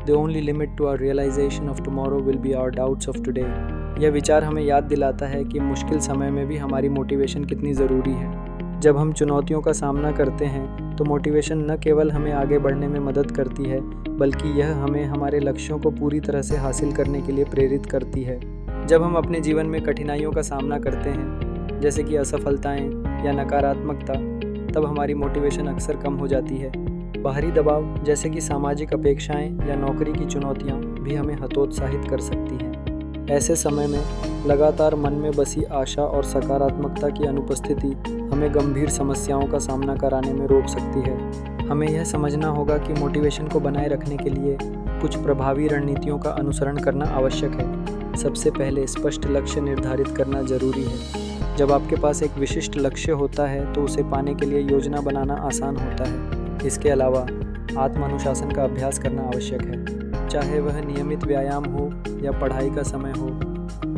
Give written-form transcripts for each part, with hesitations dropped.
The only limit to our realization of tomorrow will be our doubts of today. यह विचार हमें याद दिलाता है कि मुश्किल समय में भी हमारी मोटिवेशन कितनी ज़रूरी है। जब हम चुनौतियों का सामना करते हैं तो मोटिवेशन न केवल हमें आगे बढ़ने में मदद करती है, बल्कि यह हमें हमारे लक्ष्यों को पूरी तरह से हासिल करने के लिए प्रेरित करती है। जब हम अपने जीवन में कठिनाइयों का सामना करते हैं, जैसे कि असफलताएं या नकारात्मकता, तब हमारी मोटिवेशन अक्सर कम हो जाती है। बाहरी दबाव जैसे कि सामाजिक अपेक्षाएं या नौकरी की चुनौतियां भी हमें हतोत्साहित कर सकती हैं। ऐसे समय में लगातार मन में बसी आशा और सकारात्मकता की अनुपस्थिति हमें गंभीर समस्याओं का सामना कराने में रोक सकती है। हमें यह समझना होगा कि मोटिवेशन को बनाए रखने के लिए कुछ प्रभावी रणनीतियों का अनुसरण करना आवश्यक है। सबसे पहले स्पष्ट लक्ष्य निर्धारित करना जरूरी है। जब आपके पास एक विशिष्ट लक्ष्य होता है तो उसे पाने के लिए योजना बनाना आसान होता है। इसके अलावा आत्मानुशासन का अभ्यास करना आवश्यक है, चाहे वह नियमित व्यायाम हो या पढ़ाई का समय हो।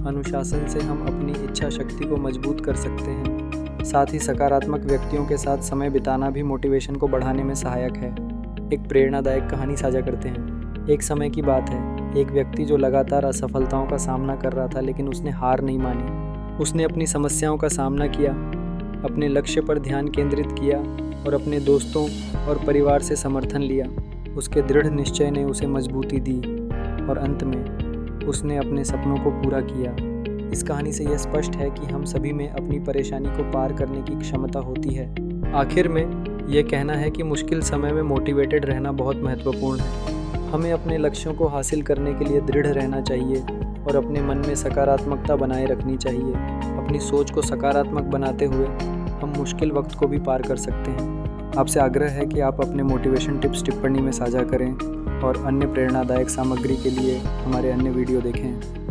अनुशासन से हम अपनी इच्छा शक्ति को मजबूत कर सकते हैं। साथ ही सकारात्मक व्यक्तियों के साथ समय बिताना भी मोटिवेशन को बढ़ाने में सहायक है। एक प्रेरणादायक कहानी साझा करते हैं। एक समय की बात है, एक व्यक्ति जो लगातार असफलताओं का सामना कर रहा था, लेकिन उसने हार नहीं मानी। उसने अपनी समस्याओं का सामना किया, अपने लक्ष्य पर ध्यान केंद्रित किया और अपने दोस्तों और परिवार से समर्थन लिया। उसके दृढ़ निश्चय ने उसे मजबूती दी और अंत में उसने अपने सपनों को पूरा किया। इस कहानी से यह स्पष्ट है कि हम सभी में अपनी परेशानी को पार करने की क्षमता होती है। आखिर में यह कहना है कि मुश्किल समय में मोटिवेटेड रहना बहुत महत्वपूर्ण है। हमें अपने लक्ष्यों को हासिल करने के लिए दृढ़ रहना चाहिए और अपने मन में सकारात्मकता बनाए रखनी चाहिए। अपनी सोच को सकारात्मक बनाते हुए हम मुश्किल वक्त को भी पार कर सकते हैं। आपसे आग्रह है कि आप अपने मोटिवेशन टिप्स टिप्पणी में साझा करें और अन्य प्रेरणादायक सामग्री के लिए हमारे अन्य वीडियो देखें।